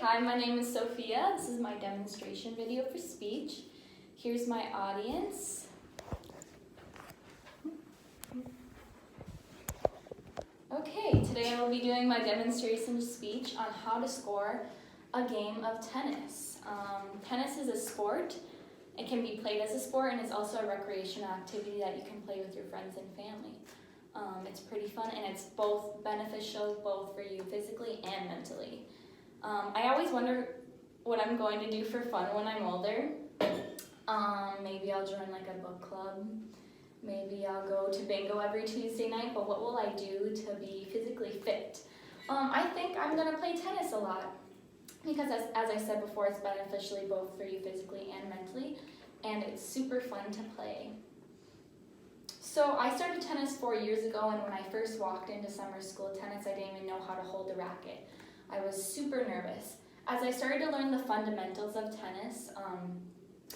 Hi, my name is Sophia. This is my demonstration video for speech. Here's my audience. Okay, today I will be doing my demonstration speech on how to score a game of tennis. Tennis is a sport. It can be played as a sport, and it's also a recreational activity that you can play with your friends and family. It's pretty fun, and it's both beneficial both for you physically and mentally. I always wonder what I'm going to do for fun when I'm older. Maybe I'll join like a book club. Maybe I'll go to bingo every Tuesday night, but what will I do to be physically fit? I think I'm gonna play tennis a lot because as I said before, it's beneficially both for you physically and mentally, and it's super fun to play. So I started tennis 4 years ago, and when I first walked into summer school tennis, I didn't even know how to hold a racket. I was super nervous. As I started to learn the fundamentals of tennis,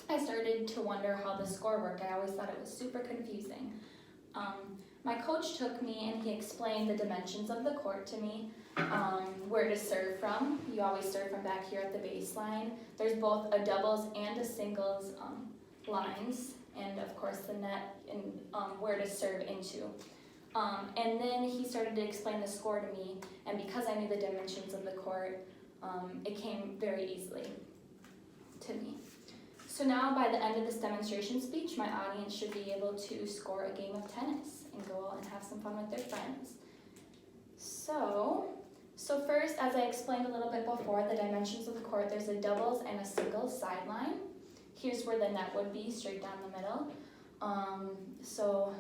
I started to wonder how the score worked. I always thought it was super confusing. My coach took me and he explained the dimensions of the court to me, where to serve from. You always serve from back here at the baseline. There's both a doubles and a singles lines, and of course the net and where to serve into. And then he started to explain the score to me, and because I knew the dimensions of the court, it came very easily to me. So now by the end of this demonstration speech, my audience should be able to score a game of tennis and go out and have some fun with their friends. So first, as I explained a little bit before, the dimensions of the court, there's a doubles and a singles sideline. Here's where the net would be, straight down the middle. So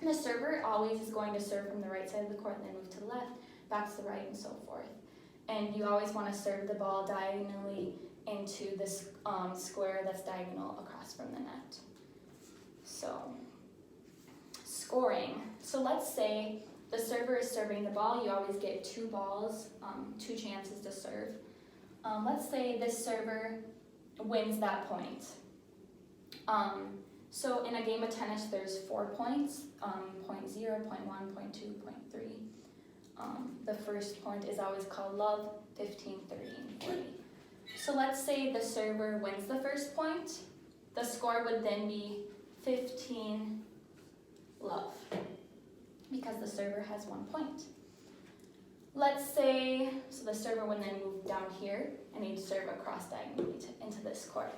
the server always is going to serve from the right side of the court and then move to the left, back to the right, and so forth. And you always want to serve the ball diagonally into this square that's diagonal across from the net. So, scoring. So let's say the server is serving the ball. You always get two balls, two chances to serve. Let's say this server wins that point. So in a game of tennis, there's 4 points, point 0, point 1, point 2, point 3. The first point is always called love, 15, 30, and 40. So let's say the server wins the first point. The score would then be 15 love, because the server has 1 point. Let's say, so the server would then move down here, and he'd serve across diagonally into this court.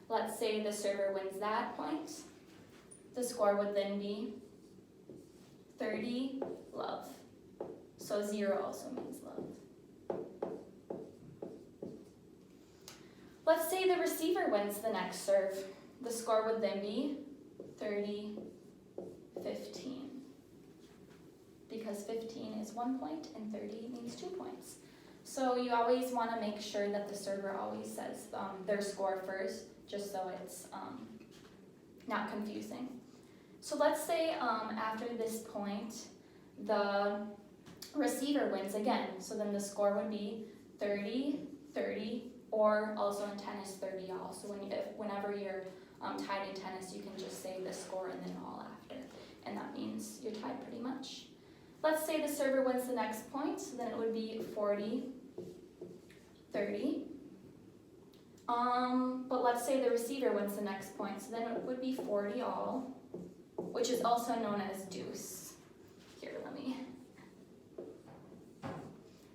Let's say the server wins that point. The score would then be 30 love. So 0 also means love. Let's say the receiver wins the next serve. The score would then be 30, 15. Because 15 is 1 point and 30 means 2 points. So you always want to make sure that the server always says their score first, just so it's not confusing. So let's say after this point, the receiver wins again. So then the score would be 30, 30, or also in tennis 30 all. So whenever you're tied in tennis, you can just say the score and then all after. And that means you're tied pretty much. Let's say the server wins the next point, so then it would be 40, 30. But let's say the receiver wins the next point, so then it would be 40 all, which is also known as deuce. Here, let me.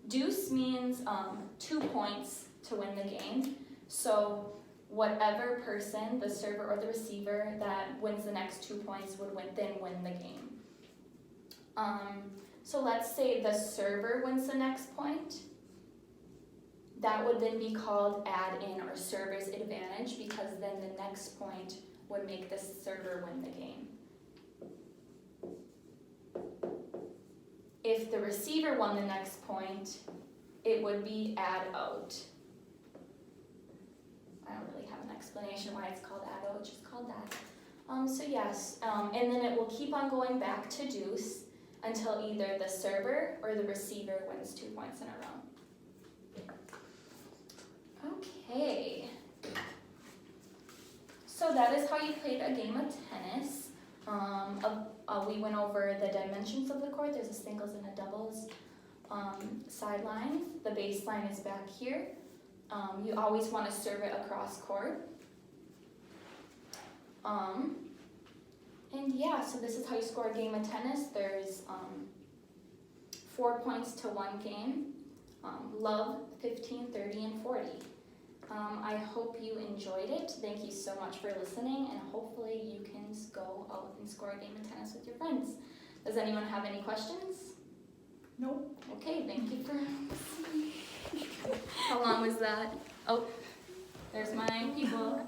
Deuce means 2 points to win the game. So whatever person, the server or the receiver, that wins the next 2 points would then win the game. So let's say the server wins the next point. That would then be called add-in or server's advantage, because then the next point would make the server win the game. If the receiver won the next point, it would be add out. I don't really have an explanation why it's called add out, it's just called that. So yes, and then it will keep on going back to deuce until either the server or the receiver wins 2 points in a row. Okay. So that is how you played a game of tennis. We went over the dimensions of the court. There's a singles and a doubles sideline. The baseline is back here. You always want to serve it across court. And yeah, so this is how you score a game of tennis. There's 4 points to one game. Love, 15, 30, and 40. I hope you enjoyed it. Thank you so much for listening, and hopefully you can go out and score a game of tennis with your friends. Does anyone have any questions? Nope. Okay, thank you for listening. How long was that? Oh, there's my people.